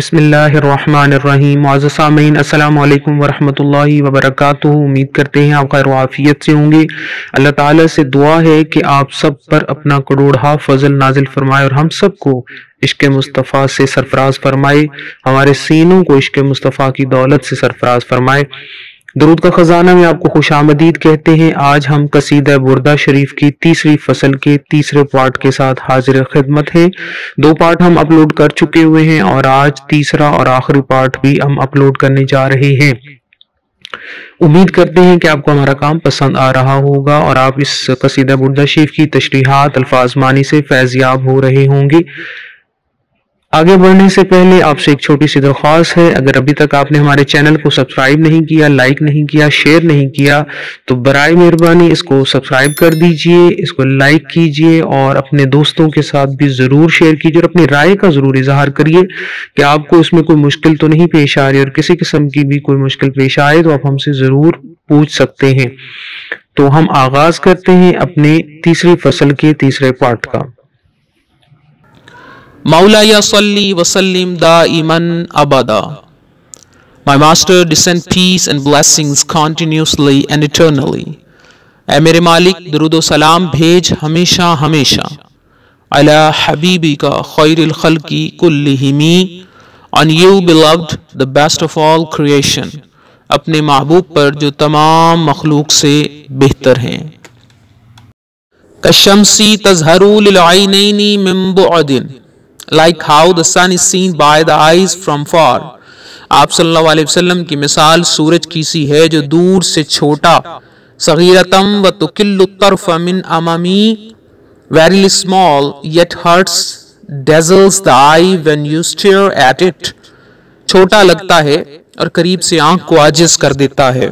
بسم اللہ الرحمن الرحیم۔ معزز سامعین، السلام علیکم ورحمۃ اللہ وبرکاتہ۔ امید کرتے ہیں آپ خیر و عافیت سے ہوں گے۔ اللہ تعالیٰ سے دعا ہے کہ آپ سب پر اپنا کروڑہا فضل نازل فرمائے اور ہم سب کو عشق مصطفیٰ سے سرفراز فرمائے، ہمارے سینوں کو عشق مصطفیٰ کی دولت سے سرفراز فرمائے۔ درود کا خزانہ میں آپ کو خوش آمدید کہتے ہیں۔ آج ہم قصیدہ بردہ شریف کی تیسری فصل کے تیسرے پارٹ کے ساتھ حاضر خدمت ہیں۔ 2 پارٹ ہم اپلوڈ کر چکے ہوئے ہیں اور آج تیسرا اور آخری پارٹ بھی ہم اپلوڈ کرنے جا رہے ہیں۔ امید کرتے ہیں کہ آپ کو ہمارا کام پسند آ رہا ہوگا اور آپ اس قصیدہ بردہ شریف کی تشریحات الفاظ معنی سے فیض یاب ہو رہے ہوں گے۔ آگے بڑھنے سے پہلے آپ سے ایک چھوٹی سی درخواست ہے، اگر ابھی تک آپ نے ہمارے چینل کو سبسکرائب نہیں کیا، لائک نہیں کیا، شیئر نہیں کیا تو برائے مہربانی اس کو سبسکرائب کر دیجئے، اس کو لائک کیجئے اور اپنے دوستوں کے ساتھ بھی ضرور شیئر کیجئے اور اپنی رائے کا ضرور اظہار کریے کہ آپ کو اس میں کوئی مشکل تو نہیں پیش آ رہی، اور کسی قسم کی بھی کوئی مشکل پیش آئے تو آپ ہم سے ضرور پوچھ سکتے ہیں۔ تو ہم آغاز کرتے ہیں اپنے تیسری فصل کے تیسرے پارٹ کا۔ مولایا صلی وسلم دائماً ابدا. My master, descend peace and blessings continuously and eternally. اے میرے مالک، درود و سلام بھیج ہمیشہ ہمیشہ علی حبیبی کا خیر الخلق کلہم، on you beloved, the best of all creation، اپنے محبوب پر جو تمام مخلوق سے بہتر ہیں۔ کالشمس تظہر للعینین من بعد، like how the sun is seen by the eyes from far۔ آپ صلی اللہ علیہ وسلم کی مثال سورج کی سی ہے جو دور سے چھوٹا، صغیرتم وتکل الطرف من Emami, very small yet hurts dazzles the eye when you stare at it، چھوٹا لگتا ہے اور قریب سے آنکھ کو عاجز کر دیتا ہے۔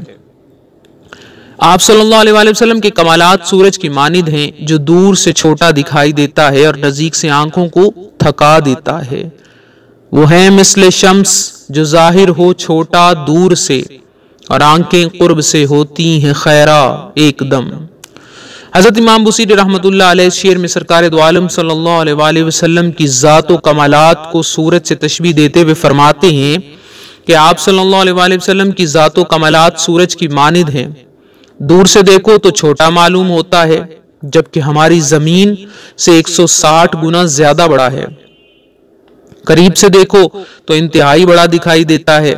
آپ صلی اللہ علیہ وسلم کے کمالات سورج کی مانند ہیں جو دور سے چھوٹا دکھائی دیتا ہے اور نزدیک سے آنکھوں کو تھکا دیتا ہے۔ وہ ہیں مثل شمس جو ظاہر ہو چھوٹا دور سے اور آنکھیں قرب سے ہوتی ہیں خیرہ ایک دم۔ حضرت امام بصیری رحمۃ اللہ علیہ شعر میں سرکار دو عالم صلی اللہ علیہ وسلم کی ذات و کمالات کو سورج سے تشبیہ دیتے ہوئے فرماتے ہیں کہ آپ صلی اللہ علیہ وسلم کی ذات و کمالات سورج کی مانند ہیں، دور سے دیکھو تو چھوٹا معلوم ہوتا ہے جبکہ ہماری زمین سے 160 گنا زیادہ بڑا ہے، قریب سے دیکھو تو انتہائی بڑا دکھائی دیتا ہے۔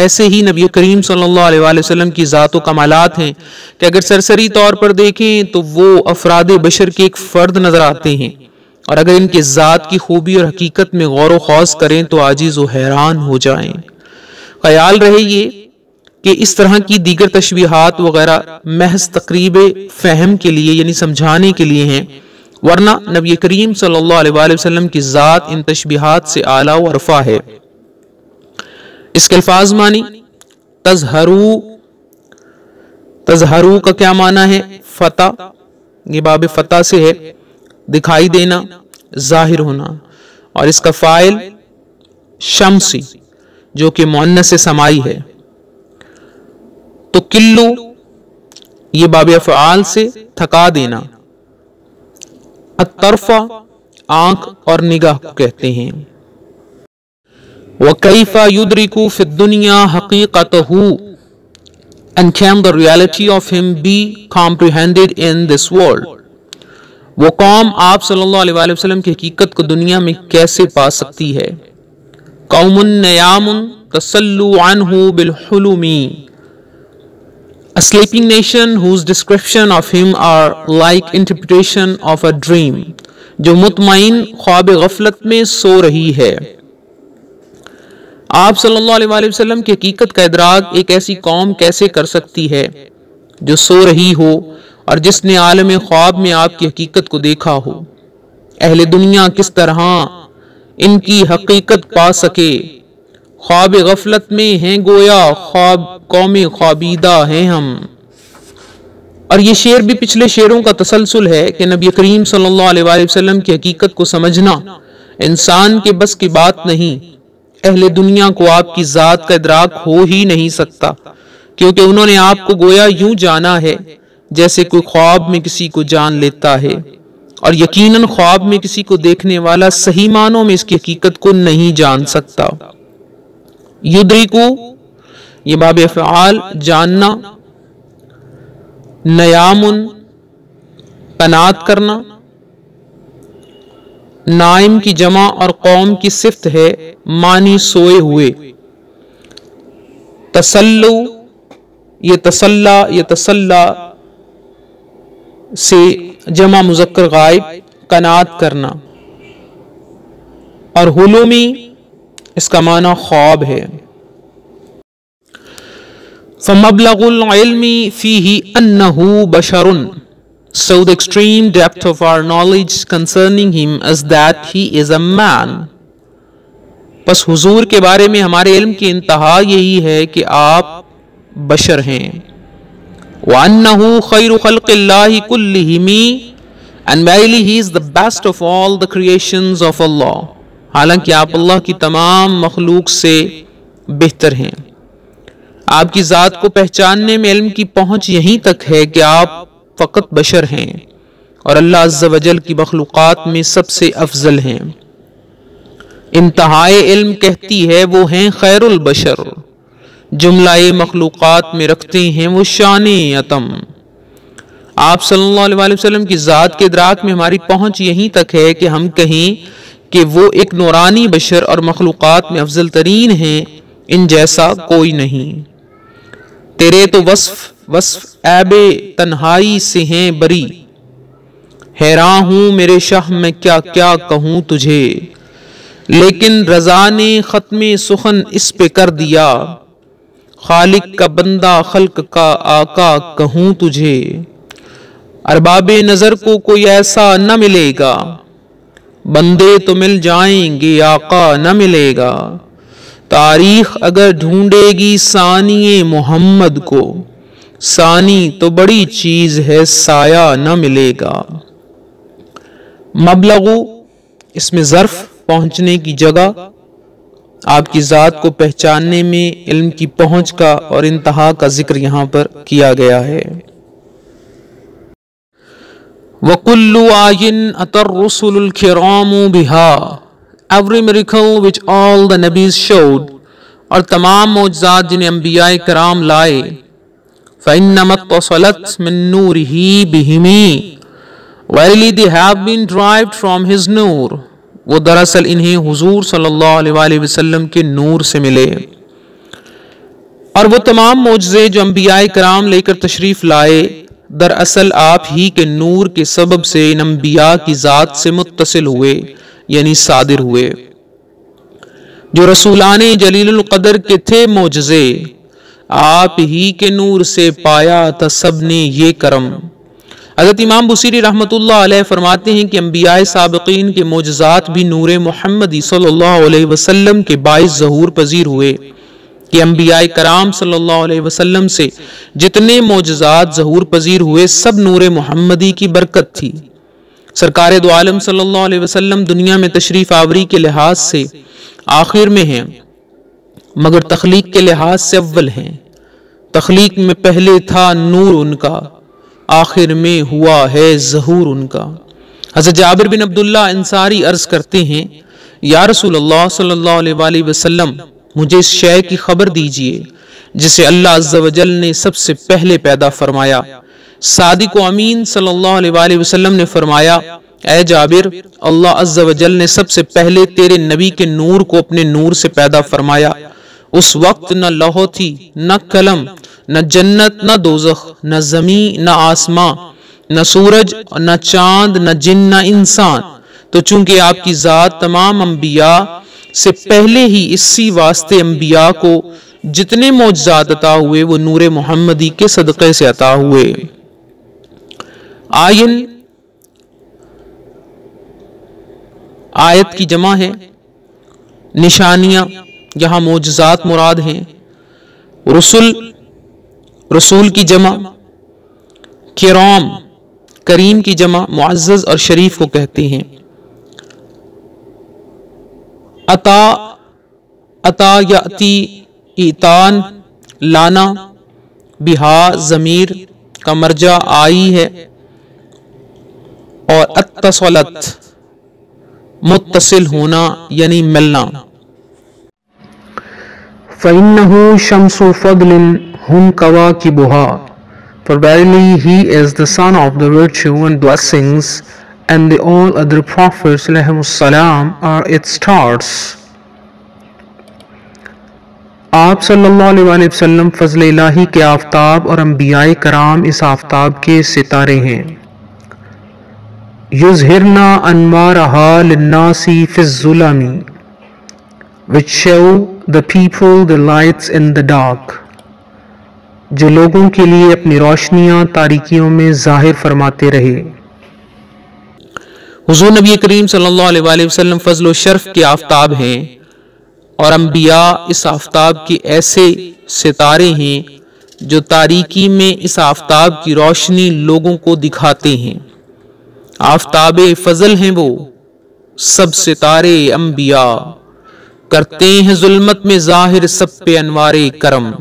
ایسے ہی نبی کریم صلی اللہ علیہ وسلم کی ذات و کمالات ہیں کہ اگر سرسری طور پر دیکھیں تو وہ افراد بشر کے ایک فرد نظر آتے ہیں، اور اگر ان کے ذات کی خوبی اور حقیقت میں غور و خوض کریں تو عاجز و حیران ہو جائیں۔ خیال رہے یہ کہ اس طرح کی دیگر تشبیہات وغیرہ محض تقریب فہم کے لیے یعنی سمجھانے کے لیے ہیں، ورنہ نبی کریم صلی اللہ علیہ وسلم کی ذات ان تشبیہات سے اعلیٰ و ارفع ہے۔ اس کے الفاظ معنی تظہرو کا کیا معنی ہے؟ فتح، یہ باب فتح سے ہے، دکھائی دینا، ظاہر ہونا، اور اس کا فاعل شمسی جو کہ مؤنث سمائی ہے۔ تو کلو یہ باب افعال سے تھکا دینا، الطرف آنکھ اور نگاہ کو کہتے ہیں۔ وَكَيْفَ يُدْرِكُ فِي الدُّنْيَا حَقِيقَتَهُ and can the reality of him be comprehended in this world؟ وہ قوم آپ صلی اللہ علیہ وسلم کی حقیقت کو دنیا میں کیسے پا سکتی ہے؟ قوم نیام تسلوا عنہ بالحلم، a sleeping nation whose description of him are like interpretation of a dream، جو مطمئن خواب غفلت میں سو رہی ہے۔ آپ صلی اللہ علیہ وسلم کی حقیقت کا ادراک ایک ایسی قوم کیسے کر سکتی ہے جو سو رہی ہو اور جس نے عالم خواب میں آپ کی حقیقت کو دیکھا ہو؟ اہل دنیا کس طرح ان کی حقیقت پا سکے؟ خواب غفلت میں ہیں گویا خواب قوم خوابیدہ ہیں ہم۔ اور یہ شعر بھی پچھلے شعروں کا تسلسل ہے کہ نبی کریم صلی اللہ علیہ وسلم کی حقیقت کو سمجھنا انسان کے بس کی بات نہیں، اہل دنیا کو آپ کی ذات کا ادراک ہو ہی نہیں سکتا، کیونکہ انہوں نے آپ کو گویا یوں جانا ہے جیسے کوئی خواب میں کسی کو جان لیتا ہے، اور یقیناً خواب میں کسی کو دیکھنے والا صحیح معنوں میں اس کی حقیقت کو نہیں جان سکتا۔ یدرکو یہ باب افعال جاننا، نیامن قناعت کرنا، نائم کی جمع اور قوم کی صفت ہے معنی سوئے ہوئے، تسلو یہ تسلا سے جمع مذکر غائب قناعت کرنا، اور حلومی اس کا معنی خواب ہے۔ فَمَبْلَغُ الْعِلْمِ فِيهِ أَنَّهُ بَشَرٌ So the extreme depth of our knowledge concerning him is that he is a man. پس حضور کے بارے میں ہمارے علم کی انتہا یہی ہے کہ آپ بشر ہیں۔ وَأَنَّهُ خَيْرُ خَلْقِ اللَّهِ كُلِّهِمِ And verily he is the best of all the creations of Allah. حالانکہ آپ اللہ کی تمام مخلوق سے بہتر ہیں۔ آپ کی ذات کو پہچاننے میں علم کی پہنچ یہیں تک ہے کہ آپ فقط بشر ہیں اور اللہ عز و جل کی مخلوقات میں سب سے افضل ہیں۔ انتہائے علم کہتی ہے وہ ہیں خیر البشر، جملہ مخلوقات میں رکھتے ہیں وہ شان عتم۔ آپ صلی اللہ علیہ وسلم کی ذات کے ادراک میں ہماری پہنچ یہیں تک ہے کہ ہم کہیں کہ وہ ایک نورانی بشر اور مخلوقات میں افضل ترین ہیں، ان جیسا کوئی نہیں۔ تیرے تو وصف عیب تنہائی سے ہیں بری، حیران ہوں میرے شاہ میں کیا کیا کہوں تجھے، لیکن رضا نے ختم سخن اس پہ کر دیا، خالق کا بندہ خلق کا آقا کہوں تجھے، ارباب نظر کو کوئی ایسا نہ ملے گا، بندے تو مل جائیں گے آقا نہ ملے گا، تاریخ اگر ڈھونڈے گی ثانی محمد کو، ثانی تو بڑی چیز ہے سایہ نہ ملے گا۔ مبلغ اس میں ظرف پہنچنے کی جگہ، آپ کی ذات کو پہچاننے میں علم کی پہنچ کا اور انتہا کا ذکر یہاں پر کیا گیا ہے۔ وَكُلُّ آيٍ أَتَى الرُّسُلُ الْكِرَامُ بِهَا Every miracle which all the Nabis showed، اور تمام معجزات جنہیں انبیاء کرام لائے، فَإِنَّمَا اتصلت من نوره بِهِمِ Verily they have been derived from his نور، وہ دراصل انہیں حضور صلی اللہ علیہ وسلم کے نور سے ملے۔ اور وہ تمام معجزے جو انبیاء کرام لے کر تشریف لائے، دراصل آپ ہی کے نور کے سبب سے ان انبیاء کی ذات سے متصل ہوئے، یعنی صادر ہوئے۔ جو رسولان جلیل القدر کے تھے معجزے، آپ ہی کے نور سے پایا تھا سب نے یہ کرم۔ حضرت امام بصیری رحمۃ اللہ علیہ فرماتے ہیں کہ انبیاء سابقین کے معجزات بھی نور محمدی صلی اللہ علیہ وسلم کے باعث ظہور پذیر ہوئے، کہ انبیاء کرام صلی اللہ علیہ وسلم سے جتنے معجزات ظہور پذیر ہوئے سب نور محمدی کی برکت تھی۔ سرکار دو عالم صلی اللہ علیہ وسلم دنیا میں تشریف آوری کے لحاظ سے آخر میں ہیں، مگر تخلیق کے لحاظ سے اول ہیں۔ تخلیق میں پہلے تھا نور ان کا، آخر میں ہوا ہے ظہور ان کا۔ حضرت جابر بن عبداللہ انصاری عرض کرتے ہیں، یا رسول اللہ صلی اللہ علیہ وسلم، مجھے اس شے کی خبر دیجئے جسے اللہ عز و جل نے سب سے پہلے پیدا فرمایا۔ صادق و امین صلی اللہ علیہ وسلم نے فرمایا، اے جابر، اللہ عز و جل نے سب سے پہلے تیرے نبی کے نور کو اپنے نور سے پیدا فرمایا۔ اس وقت نہ لوح تھی، نہ قلم، نہ جنت، نہ دوزخ، نہ زمین، نہ آسمان، نہ سورج، نہ چاند، نہ جن، نہ انسان۔ تو چونکہ آپ کی ذات تمام انبیاء سے پہلے ہی اسی واسطے انبیاء کو جتنے معجزات عطا ہوئے وہ نور محمدی کے صدقے سے عطا ہوئے۔ آئین آیت کی جمع ہے، نشانیاں یہاں معجزات مراد ہیں۔ رسول کی جمع، کرام کریم کی جمع معزز اور شریف کو کہتے ہیں۔ عطا یاتی ایتان لانا، بہا ضمیر کا مرجع آئی ہے، اور اتصلت متصل ہونا یعنی ملنا۔ فَإِنَّهُ شَمْسُ فَضْلٍ هُمْ كَوَاكِبُهَا, for verily he is the son of the virtue and blessings, and the all other prophets ﷺ are its stars. آپ صلی اللہ علیہ وسلم فضل الہی کے آفتاب اور انبیاء کرام اس آفتاب کے ستارے ہیں. یظہرنا انوارہا للناس فی الظلم, which show the people the lights in the dark, جو لوگوں کے لیے اپنی روشنیاں تاریکیوں میں ظاہر فرماتے رہے. حضور نبی کریم صلی اللہ علیہ وآلہ وسلم فضل و شرف کے آفتاب ہیں، اور انبیاء اس آفتاب کے ایسے ستارے ہیں جو تاریکی میں اس آفتاب کی روشنی لوگوں کو دکھاتے ہیں. آفتاب فضل ہیں وہ سب ستارے انبیاء، کرتے ہیں ظلمت میں ظاہر سب پہ انوار کرم.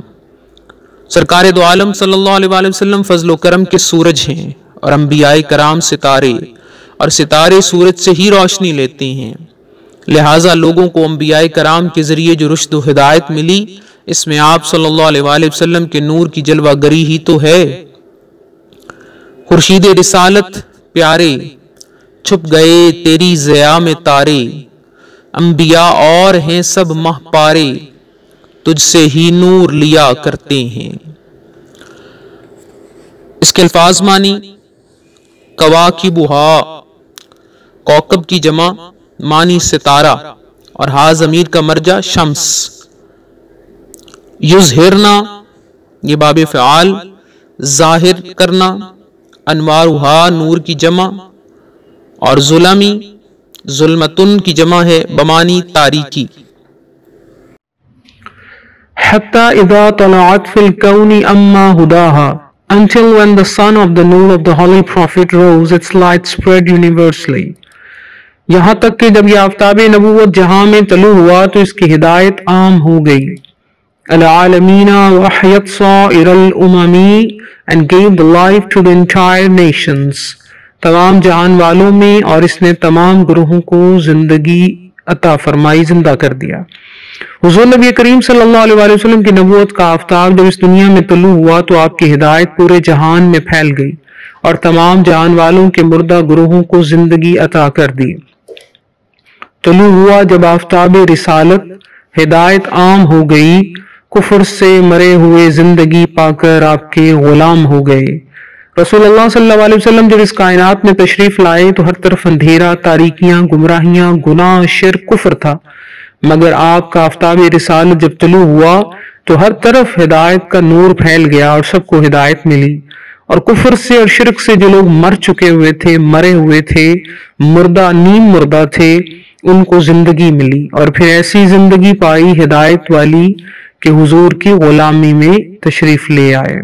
سرکار دو عالم صلی اللہ علیہ وآلہ وسلم فضل و کرم کے سورج ہیں، اور انبیاء کرام ستارے، اور ستارے سورج سے ہی روشنی لیتے ہیں. لہٰذا لوگوں کو انبیاء کرام کے ذریعے جو رشد و ہدایت ملی، اس میں آپ صلی اللہ علیہ وآلہ وسلم کے نور کی جلوہ گری ہی تو ہے. خورشید رسالت پیارے، چھپ گئے تیری ضیاء میں تارے، انبیاء اور ہیں سب ماہ پارے، تجھ سے ہی نور لیا کرتے ہیں. اس کے الفاظ معنی: کواکبہا، کوکب کی جمع، معنی ستارہ، اور ہا ضمیر کا مرجع شمس. یظہرنا، یہ باب فعال، ظاہر کرنا. انوارہا، نور کی جمع، اور ظلمی، ظلمتن کی جمع ہے بمانی تاریکی. حتی اذا طلعت فی الکون اما ہداہا, until when the sun of the noor of the holy prophet rose, its light spread universally. یہاں تک کہ جب یہ آفتاب نبوت جہاں میں طلوع ہوا تو اس کی ہدایت عام ہو گئی. العالمین وحیت صائر الاممی, and gave the life to the entire nations, تمام جہان والوں میں, اور اس نے تمام گروہوں کو زندگی عطا فرمائی، زندہ کر دیا. حضور نبی کریم صلی اللہ علیہ وآلہ وسلم کی نبوت کا آفتاب جب اس دنیا میں طلوع ہوا تو آپ کی ہدایت پورے جہان میں پھیل گئی اور تمام جہان والوں کے مردہ گروہوں کو زندگی عطا کر دی. طلوع ہوا جب آفتاب رسالت، ہدایت عام ہو گئی، کفر سے مرے ہوئے زندگی پا کر آپ کے غلام ہو گئے. رسول اللہ صلی اللہ علیہ وسلم جب اس کائنات میں تشریف لائے تو ہر طرف اندھیرا، تاریکیاں، گمراہیاں، گناہ، شرک، کفر تھا. مگر آپ کا آفتاب رسالت جب طلوع ہوا تو ہر طرف ہدایت کا نور پھیل گیا اور سب کو ہدایت ملی. اور کفر سے اور شرک سے جو لوگ مر چکے ہوئے تھے، مرے ہوئے تھے، مردہ، نیم مردہ تھے، ان کو زندگی ملی. اور پھر ایسی زندگی پائی ہدایت والی کہ حضور کی غلامی میں تشریف لے آئے.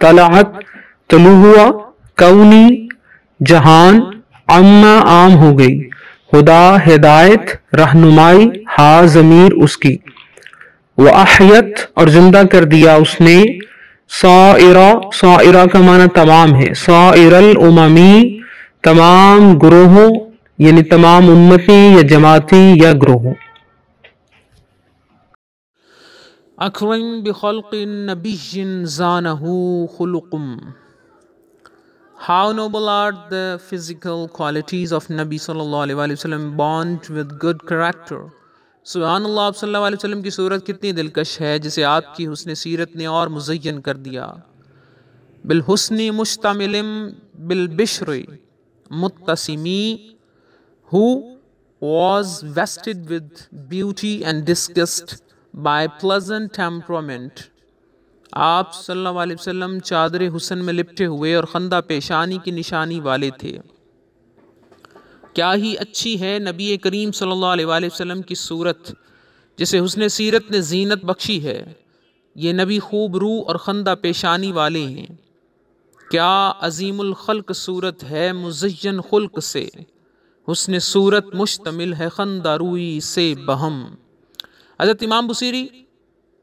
طلعت، طلوع ہوا، کونی، جہان، عامہ، عام ہو گئی، ہدا، ہدایت، رہنمائی، ہا ضمیر اس کی، وَأَحْيَتْ، اور زندہ کر دیا اس نے، صائرہ، صائرہ کا معنی تمام ہے، صائر الاممی، تمام گروہوں، یعنی تمام امتی یا جماعتی یا گروہوں. اکرم بخلق نبی زانہ خلقم. How noble are the physical qualities of Nabi صلی اللہ علیہ وآلہ وسلم, born with good character. سبحان اللہ, آپ صلی اللہ علیہ وسلم کی صورت کتنی دلکش ہے جسے آپ کی حسن سیرت نے اور مزین کر دیا. بالحسن مشتمل بالبشر متسمی, who was vested with beauty and discussed by pleasant temperament. آپ صلی اللہ علیہ وسلم چادر حسن میں لپٹے ہوئے اور خندہ پیشانی کی نشانی والے تھے. کیا ہی اچھی ہے نبی کریم صلی اللہ علیہ وآلہ وسلم کی صورت جسے حسن سیرت نے زینت بخشی ہے. یہ نبی خوب رو اور خندہ پیشانی والے ہیں. کیا عظیم الخلق صورت ہے مزین خلق سے, حسن صورت مشتمل ہے خندہ روئی سے بہم. حضرت امام بصیری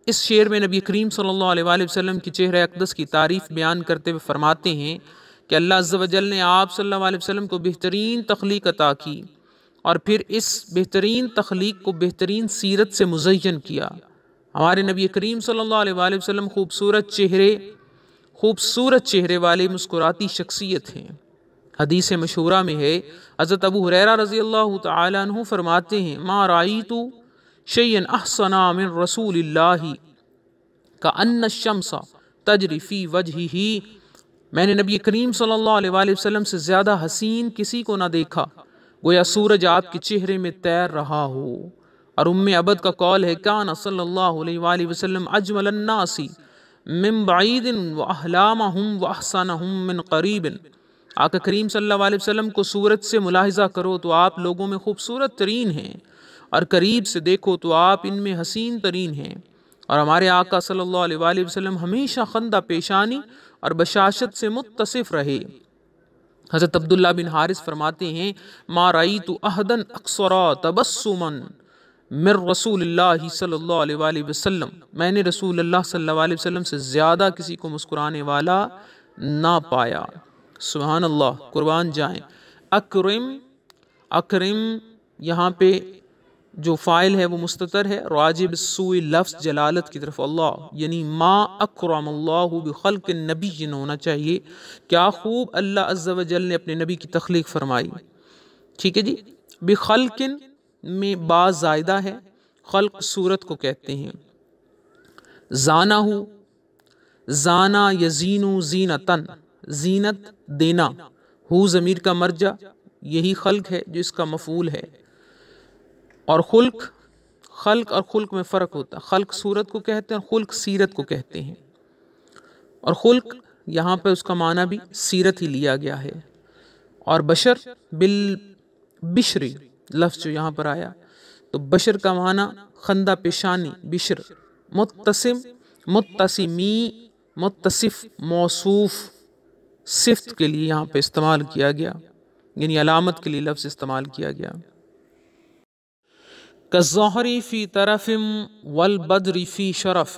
اس شعر میں نبی کریم صلی اللہ علیہ وآلہ وسلم کی چہرہ اقدس کی تعریف بیان کرتے ہوئے فرماتے ہیں کہ اللہ عز و جل نے آپ صلی اللہ علیہ وسلم کو بہترین تخلیق عطا کی اور پھر اس بہترین تخلیق کو بہترین سیرت سے مزین کیا. ہمارے نبی کریم صلی اللہ علیہ وآلہ وسلم خوبصورت چہرے والے مسکراتی شخصیت ہیں۔ حدیث مشہورہ میں ہے، حضرت ابو ہریرہ رضی اللہ تعالیٰ عنہ فرماتے ہیں، ما رأیت شیئا احسن من رسول اللہ کأن الشمس تجری فی وجہہ، میں نے نبی کریم صلی اللہ علیہ وآلہ وسلم سے زیادہ حسین کسی کو نہ دیکھا، گویا سورج آپ کے چہرے میں تیر رہا ہو۔ اور ام عبد کا قول ہے، کان صلی اللہ علیہ وآلہ وسلم اجمل الناس من بعید واحلامہم واحسنہم من قریب۔ آقا کریم صلی اللہ علیہ وسلم کو صورت سے ملاحظہ کرو تو آپ لوگوں میں خوبصورت ترین ہیں، اور قریب سے دیکھو تو آپ ان میں حسین ترین ہیں۔ اور ہمارے آقا صلی اللہ علیہ وآلہ وسلم ہمیشہ خندہ پیشانی اور بشاشت سے متصف رہے۔ حضرت عبداللہ بن حارث فرماتے ہیں، ما رأیت احدا اکثر تبسما من رسول اللہ صلی اللہ علیہ وآلہ وسلم، میں نے رسول اللہ صلی اللہ علیہ وسلم سے زیادہ کسی کو مسکرانے والا نہ پایا۔ سبحان اللہ، قربان جائیں۔ اکرم یہاں پہ جو فائل ہے وہ مستتر ہے، راجع بالسوء لفظ جلالت کی طرف اللہ، یعنی ما اکرم اللہ بخلق النبی ہونا چاہیے۔ کیا خوب اللہ عز و جل نے اپنے نبی کی تخلیق فرمائی۔ ٹھیک ہے جی، بخلق میں با زائدہ ہے، خلق صورت کو کہتے ہیں۔ زانہ، زانا یزینو زینتن، زینت دینا، ہو ضمیر کا مرجع، یہی خلق ہے جو اس کا مفعول ہے۔ اور خلق اور خلق میں فرق ہوتا ہے، خلق صورت کو کہتے ہیں اور خلق سیرت کو کہتے ہیں، اور خلق یہاں پہ اس کا معنی بھی سیرت ہی لیا گیا ہے۔ اور بشر بالبشری لفظ جو یہاں پر آیا، تو بشر کا معنی خندہ پیشانی، بشر، متصم، متصمی، متصف، موصوف، صفت کے لیے یہاں پہ استعمال کیا گیا، یعنی علامت کے لیے لفظ استعمال کیا گیا۔ كالزهر في طرف والبدر في شرف،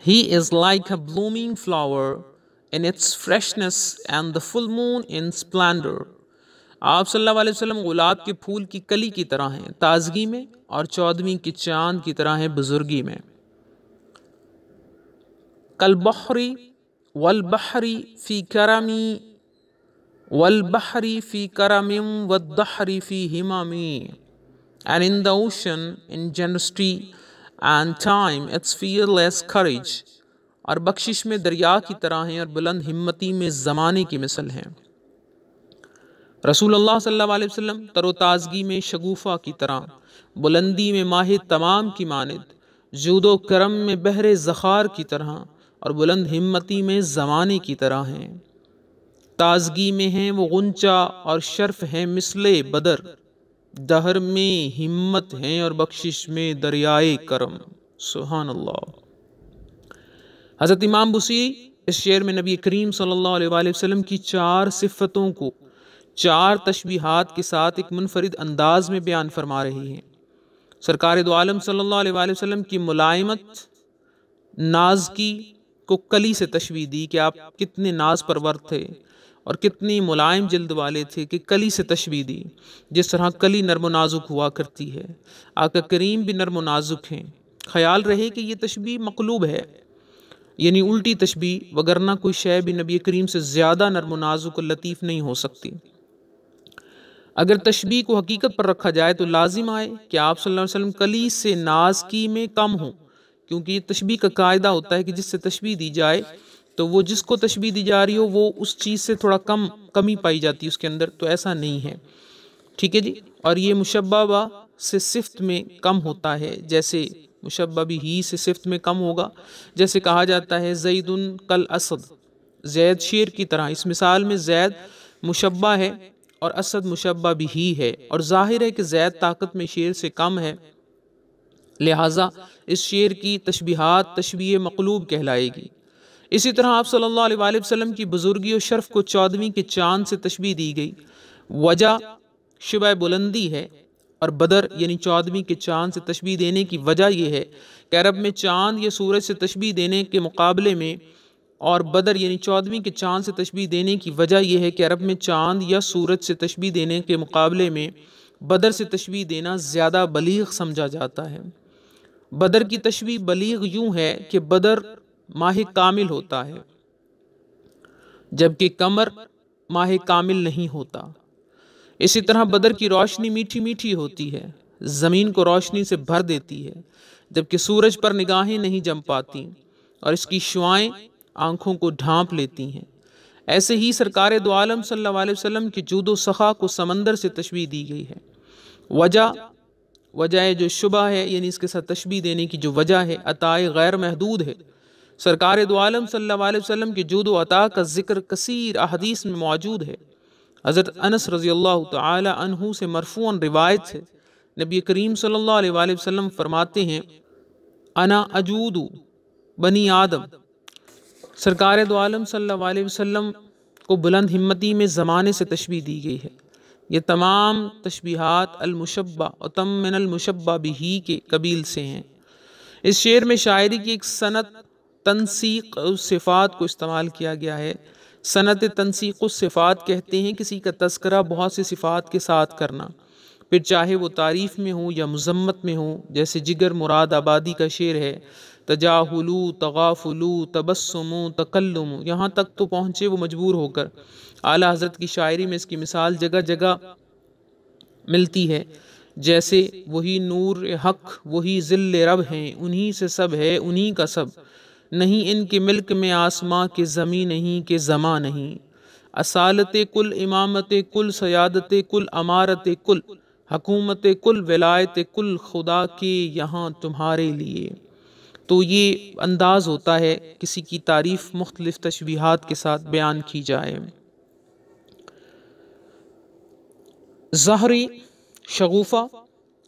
he is like a blooming flower in its freshness and the full moon in splendor۔ آپ صلی اللہ علیہ وسلم گلاب کے پھول کی کلی کی طرح ہیں تازگی میں، اور چودھویں کے چاند کی طرح ہیں بزرگی میں۔ كالبحر والبحر في كرم والبحر في كرم والدحر في همم، and in the ocean in generosity and time its fearless courage، اور بخشش میں دریا کی طرح ہیں اور بلند ہمتی میں زمانے کی مثل ہیں۔ رسول اللہ صلی اللہ علیہ وسلم تر و تازگی میں شگوفہ کی طرح، بلندی میں ماہ تمام کی مانند، جود و کرم میں بحر زخار کی طرح، اور بلند ہمتی میں زمانے کی طرح ہیں۔ تازگی میں ہیں وہ غنچہ اور شرف ہیں مثل بدر، دہر میں ہمت ہیں اور بخشش میں دریائے کرم۔ سبحان اللہ۔ حضرت امام بصیری اس شعر میں نبی کریم صلی اللہ علیہ وآلہ وسلم کی 4 صفتوں کو 4 تشبیہات کے ساتھ ایک منفرد انداز میں بیان فرما رہی ہیں۔ سرکار دو عالم صلی اللہ علیہ وآلہ وسلم کی ملائمت، نازکی کو کلی سے تشبیہ دی کہ آپ کتنے ناز پرور تھے اور کتنی ملائم جلد والے تھے، کہ کلی سے تشبیہ دی، جس طرح کلی نرم و نازک ہوا کرتی ہے۔ آقا کریم بھی نرم و نازک ہیں۔ خیال رہے کہ یہ تشبیہ مقلوب ہے، یعنی الٹی تشبیہ، وگرنہ کوئی شے بھی نبی کریم سے زیادہ نرم و نازک و لطیف نہیں ہو سکتی۔ اگر تشبیہ کو حقیقت پر رکھا جائے تو لازم آئے کہ آپ صلی اللہ علیہ وسلم کلی سے نازکی میں کم ہوں، کیونکہ یہ تشبیہ کا قاعدہ ہوتا ہے کہ جس سے تشبیہ دی جائے تو وہ جس کو تشبیہ دی جا رہی ہو وہ اس چیز سے تھوڑا کمی پائی جاتی ہے اس کے اندر، تو ایسا نہیں ہے۔ ٹھیک ہے جی، اور یہ مشبہ سے صفت میں کم ہوتا ہے، جیسے مشبہ بھی ہی سے صفت میں کم ہوگا، جیسے کہا جاتا ہے زید کالاسد، زید شیر کی طرح۔ اس مثال میں زید مشبہ ہے اور اسد مشبہ بھی ہی ہے، اور ظاہر ہے کہ زید طاقت میں شیر سے کم ہے، لہٰذا اس شیر کی تشبیہات تشبیہ مقلوب کہلائے گی۔ اسی طرح آپ صلی اللہ علیہ وآلہ وسلم کی بزرگی و شرف کو 14ویں کے چاند سے تشبیہ دی گئی۔ وجہ شبہ بلندی ہے، اور بدر یعنی 14ویں کے چاند سے تشبیہ دینے کی وجہ یہ ہے کہ عرب میں چاند یا سورج سے تشبیہ دینے کے مقابلے میں، اور بدر یعنی 14ویں کے چاند سے تشبیہ دینے کی وجہ یہ ہے کہ عرب میں چاند یا سورج سے تشبیہ دینے کے مقابلے میں بدر سے تشبیہ دینا زیادہ بلیغ سمجھا جاتا ہے۔ بدر کی تشبیہ بلیغ یوں ہے کہ بدر ماہ کامل ہوتا ہے جبکہ قمر ماہ کامل نہیں ہوتا۔ اسی طرح بدر کی روشنی میٹھی میٹھی ہوتی ہے، زمین کو روشنی سے بھر دیتی ہے، جبکہ سورج پر نگاہیں نہیں جم پاتی اور اس کی شعائیں آنکھوں کو ڈھانپ لیتی ہیں۔ ایسے ہی سرکار دو عالم صلی اللہ علیہ وسلم کی جود و سخا کو سمندر سے تشبیہ دی گئی ہے۔ وجہ جو شبہ ہے، یعنی اس کے ساتھ تشبیہ دینے کی جو وجہ ہے، عطائے غیر محدود ہے۔ سرکار دو عالم صلی اللہ علیہ وسلم کی جود و عطا کا ذکر کثیر احادیث میں موجود ہے۔ حضرت انس رضی اللہ تعالی عنہ سے مرفوعاً روایت ہے، نبی کریم صلی اللہ علیہ وآلہ وسلم فرماتے ہیں انا اجود بنی آدم۔ سرکار دو عالم صلی اللہ علیہ وسلم کو بلند ہمتی میں زمانے سے تشبیہ دی گئی ہے۔ یہ تمام تشبیہات المشبہ و تم من المشبہ بہی کے قبیل سے ہیں۔ اس شعر میں شاعری کی ایک صنعت تنسیق صفات کو استعمال کیا گیا ہے۔ صنعت تنسیق الصفات کہتے ہیں کسی کا تذکرہ بہت سی صفات کے ساتھ کرنا، پھر چاہے وہ تعریف میں ہو یا مذمت میں ہو، جیسے جگر مراد آبادی کا شعر ہے، تجاہلو تغافلو تبسمو تکلمو، یہاں تک تو پہنچے وہ مجبور ہو کر۔ اعلیٰ حضرت کی شاعری میں اس کی مثال جگہ جگہ ملتی ہے، جیسے وہی نور حق وہی ذل رب ہیں، انہی سے سب ہے انہی کا سب، نہیں ان کے ملک میں آسماں کے زمین نہیں کہ زماں نہیں، اصالت کل امامت کل سیادت کل امارت کل حکومت کل ولایت کل خدا کے یہاں تمہارے لیے۔ تو یہ انداز ہوتا ہے کسی کی تعریف مختلف تشبیہات کے ساتھ بیان کی جائے۔ زہری شغوفہ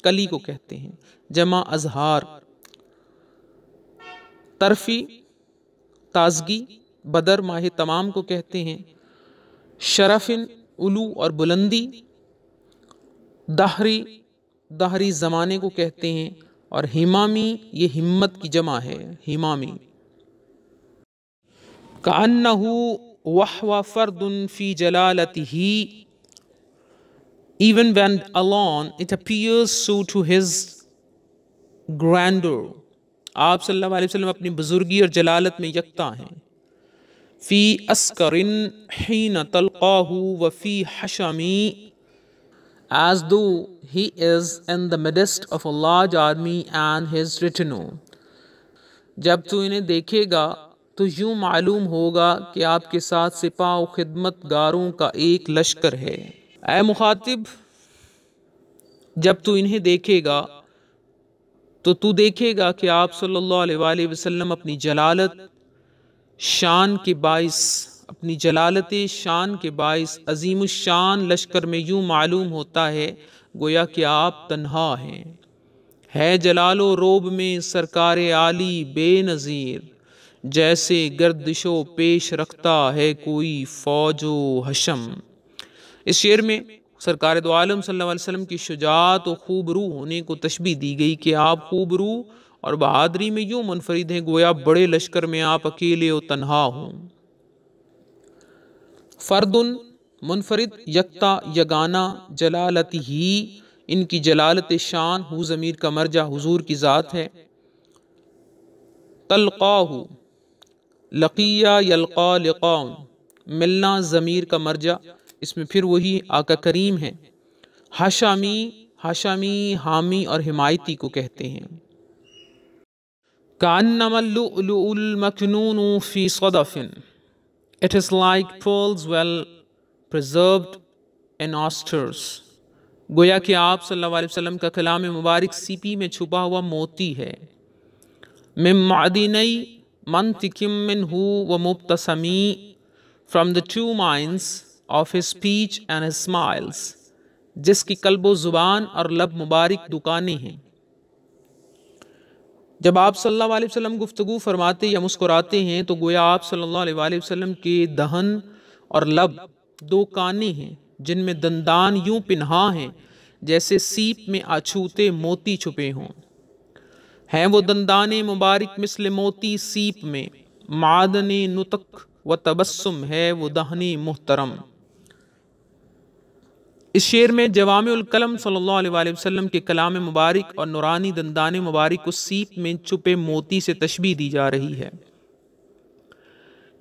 کلی کو کہتے ہیں، جمع ازہار۔ طرفی تازگی، بدر ماہ تمام کو کہتے ہیں۔ شرفن علو اور بلندی، دہری زمانے کو کہتے ہیں، اور ہمامی یہ ہمت کی جمع ہے، ہمامی۔ کأنہ وحو فرد فی جلالتہ، even when alone it appears so to his grandeur۔ آپ صلی اللہ علیہ وسلم اپنی بزرگی اور جلالت میں یکتا ہیں۔ فی اسکر حین تلقاہ وفی حشمی، as though he is in the midst of a large army and his retinue۔ جب تو انہیں دیکھے گا تو یوں معلوم ہوگا کہ آپ کے ساتھ سپاہ و خدمت گاروں کا ایک لشکر ہے۔ اے مخاطب، جب تو انہیں دیکھے گا تو تو دیکھے گا کہ آپ صلی اللہ علیہ وآلہ وسلم اپنی جلالت شان کے باعث عظیم الشان لشکر میں یوں معلوم ہوتا ہے گویا کہ آپ تنہا ہیں۔ ہے جلال و روب میں سرکار عالی بے نظیر، جیسے گردش و پیش رکھتا ہے کوئی فوج و حشم۔ اس شعر میں سرکار دو عالم صلی اللہ علیہ وسلم کی شجاعت و خوب رو ہونے کو تشبیہ دی گئی کہ آپ خوب رو اور بہادری میں یوں منفرد ہیں گویا بڑے لشکر میں آپ اکیلے و تنہا ہوں۔ فردن منفرد، یکتا یگانہ، جلالتہ ان کی جلالت شان، ہو ضمیر کا مرجع حضور کی ذات ہے۔ تلقاہ لقیہ یلقا لقاء، ملنا ضمیر کا مرجع، اس میں پھر وہی آقا کریم ہے۔ حشمی حامی اور حمایتی کو کہتے ہیں۔ کأنما اللؤلؤ المكنون في صدف، it is like pearls well preserved in asters۔ گویا کہ آپ صلی اللہ علیہ وسلم کا کلام مبارک سیپی میں چھپا ہوا موتی ہے۔ من معدنی منطق منہ ومبتسمی، from the two minds of his speech and his smiles، جس کی قلب و زبان اور لب مبارک دکانیں ہیں۔ جب آپ صلی اللہ علیہ وسلم گفتگو فرماتے یا مسکراتے ہیں تو گویا آپ صلی اللہ علیہ وآلہ وسلم کے دہن اور لب دو کانیں ہیں جن میں دندان یوں پنہاں ہیں جیسے سیپ میں اچھوتے موتی چھپے ہوں۔ ہیں وہ دندان مبارک مثل موتی سیپ میں، معدن نطق و تبسم ہے وہ دہن محترم۔ اس شعر میں جوامع الکلم صلی اللہ علیہ وآلہ وسلم کے کلام مبارک اور نورانی دندان مبارک کو سیپ میں چھپے موتی سے تشبیہ دی جا رہی ہے۔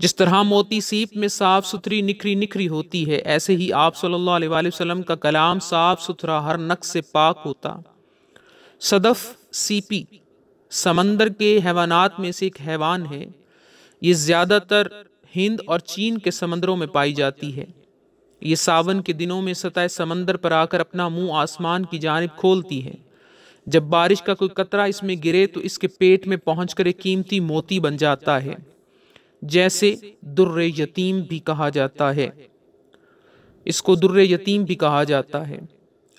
جس طرح موتی سیپ میں صاف ستھری نکھری نکھری ہوتی ہے، ایسے ہی آپ صلی اللہ علیہ وآلہ وسلم کا کلام صاف ستھرا ہر نقص سے پاک ہوتا۔ صدف سیپی سمندر کے حیوانات میں سے ایک حیوان ہے۔ یہ زیادہ تر ہند اور چین کے سمندروں میں پائی جاتی ہے۔ یہ ساون کے دنوں میں سطح سمندر پر آ کر اپنا منہ آسمان کی جانب کھولتی ہے۔ جب بارش کا کوئی قطرہ اس میں گرے تو اس کے پیٹ میں پہنچ کر ایک قیمتی موتی بن جاتا ہے، جیسے در یتیم بھی کہا جاتا ہے۔ اس کو در یتیم بھی کہا جاتا ہے۔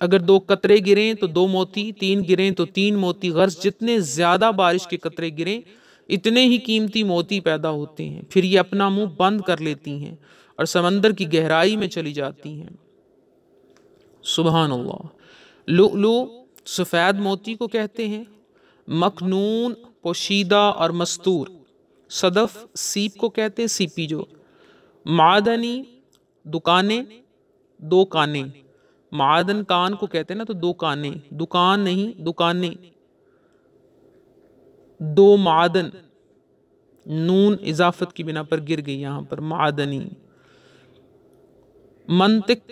اگر 2 قطرے گریں تو 2 موتی، 3 گریں تو 3 موتی، غرض جتنے زیادہ بارش کے قطرے گریں اتنے ہی قیمتی موتی پیدا ہوتے ہیں۔ پھر یہ اپنا منہ بند کر لیتی ہیں اور سمندر کی گہرائی میں چلی جاتی ہیں۔ سبحان اللہ۔ لؤلؤ سفید موتی کو کہتے ہیں، مکنون پوشیدہ اور مستور، صدف سیپ کو کہتے ہیں، سیپی جو، معدنی دکانیں، 2 کانیں، معدن کان کو کہتے ہیں نا، تو 2 کانیں، دکان نہیں دکانیں، 2 معدن، نون اضافت کی بنا پر گر گئی یہاں پر، معدنی۔ منطق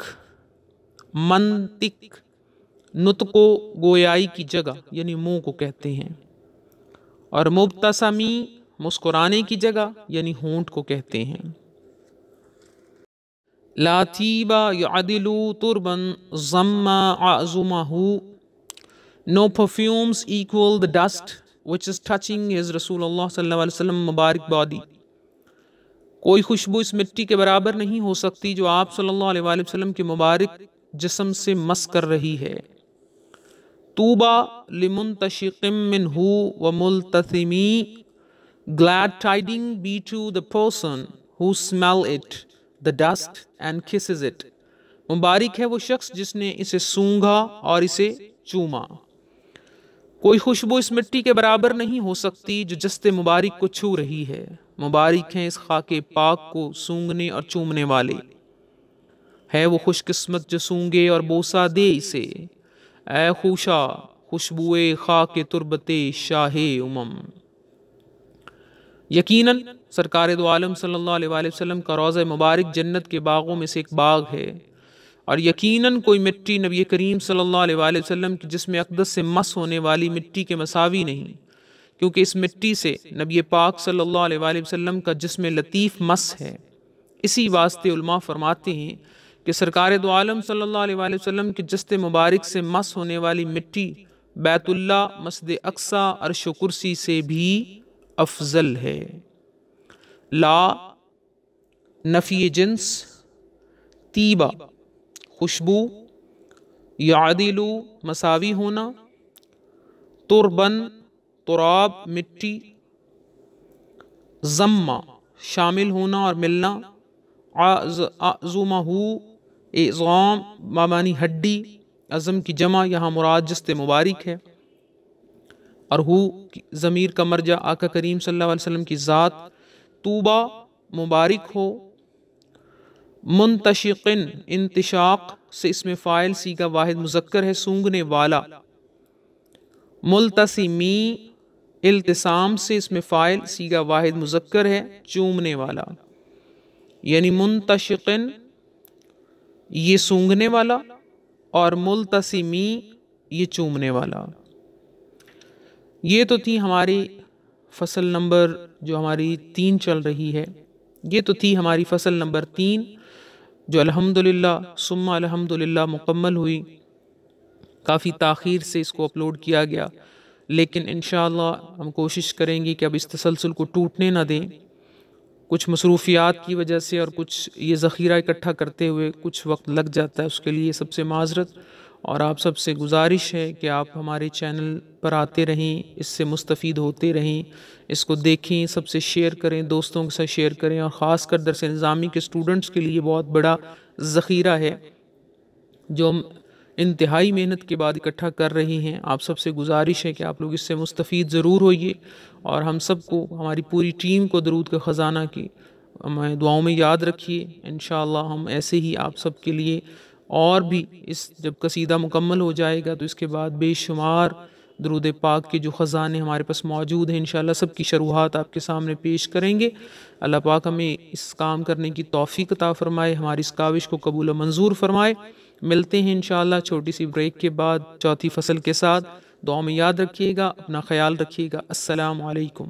نطق و گویائی کی جگہ یعنی منہ کو کہتے ہیں، اور مبتسمی مسکرانے کی جگہ یعنی ہونٹ کو کہتے ہیں۔ لا طیبا یعدل تربا ضم اعظمہ، no perfumes equal the dust which is touching his رسول اللہ صلی اللہ علیہ وسلم مبارک body۔ کوئی خوشبو اس مٹی کے برابر نہیں ہو سکتی جو آپ صلی اللہ علیہ وآلہ وسلم کے مبارک جسم سے مس کر رہی ہے۔ طوبا لمنتشق منہ وملتثمی، glad tidings be to the person who smell it the dust and kisses it۔ مبارک ہے وہ شخص جس نے اسے سونگھا اور اسے چوما۔ کوئی خوشبو اس مٹی کے برابر نہیں ہو سکتی جو جسد مبارک کو چھو رہی ہے۔ مبارک ہیں اس خاک پاک کو سونگنے اور چومنے والے۔ ہے وہ خوش قسمت جو سونگے اور بوسہ دے اسے، اے خوشا خوشبوئے خاک تربت شاہ امم۔ یقیناً سرکار دو عالم صلی اللہ علیہ وآلہ وسلم کا روضہ مبارک جنت کے باغوں میں سے ایک باغ ہے، اور یقیناً کوئی مٹی نبی کریم صلی اللہ علیہ وآلہ وسلم کی جسم اقدس سے مس ہونے والی مٹی کے مساوی نہیں، کیونکہ اس مٹی سے نبی پاک صلی اللہ علیہ وآلہ وسلم کا جسم لطیف مس ہے۔ اسی واسطے علماء فرماتے ہیں کہ سرکار دو عالم صلی اللہ علیہ وآلہ وسلم کے جسد مبارک سے مس ہونے والی مٹی بیت اللہ، مسجد اقصی، عرش و کرسی سے بھی افضل ہے۔ لا نفی جنس، طیبہ خوشبو، یعدلو مساوی ہونا، تربن تراب مٹی، ضمہ شامل ہونا اور ملنا، اعظمہ اعظام معنی ہڈی، عظم کی جمع یہاں مراد جسد مبارک ہے، اور ضمیر کا مرجع آقا کریم صلی اللہ علیہ وسلم کی ذات۔ طوبہ مبارک ہو، منتشقن انتشاق سے اس میں فاعل صیغہ واحد مذکر ہے، سونگنے والا۔ ملتسمی التسام سے اس میں فاعل صیغہ واحد مذکر ہے، چومنے والا۔ یعنی منتشقن یہ سونگنے والا اور ملتسمی یہ چومنے والا۔ یہ تو تھی ہماری فصل نمبر جو ہماری 3 چل رہی ہے، یہ تو تھی ہماری فصل نمبر 3 جو الحمدللہ ثم الحمدللہ مکمل ہوئی۔ کافی تاخیر سے اس کو اپلوڈ کیا گیا، لیکن انشاءاللہ ہم کوشش کریں گے کہ اب اس تسلسل کو ٹوٹنے نہ دیں۔ کچھ مصروفیات کی وجہ سے اور کچھ یہ ذخیرہ اکٹھا کرتے ہوئے کچھ وقت لگ جاتا ہے، اس کے لیے سب سے معذرت، اور آپ سب سے گزارش ہے کہ آپ ہمارے چینل پر آتے رہیں، اس سے مستفید ہوتے رہیں، اس کو دیکھیں، سب سے شیئر کریں، دوستوں کے ساتھ شیئر کریں، اور خاص کر درس نظامی کے اسٹوڈنٹس کے لیے بہت بڑا ذخیرہ ہے جو ہم انتہائی محنت کے بعد اکٹھا کر رہے ہیں۔ آپ سب سے گزارش ہے کہ آپ لوگ اس سے مستفید ضرور ہوئیے، اور ہم سب کو، ہماری پوری ٹیم کو درود کا خزانہ کی ہمیں دعاؤں میں یاد رکھیے۔ انشاءاللہ ہم ایسے ہی آپ سب کے لیے اور بھی اس جب قصیدہ مکمل ہو جائے گا تو اس کے بعد بے شمار درود پاک کے جو خزانے ہمارے پاس موجود ہیں انشاءاللہ سب کی شروحات آپ کے سامنے پیش کریں گے۔ اللہ پاک ہمیں اس کام کرنے کی توفیق عطا فرمائے، ہماری اس کاوش کو قبول و منظور فرمائے۔ ملتے ہیں انشاءاللہ چھوٹی سی بریک کے بعد چوتھی فصل کے ساتھ۔ دعا میں یاد رکھیے گا، اپنا خیال رکھیے گا۔ السلام علیکم۔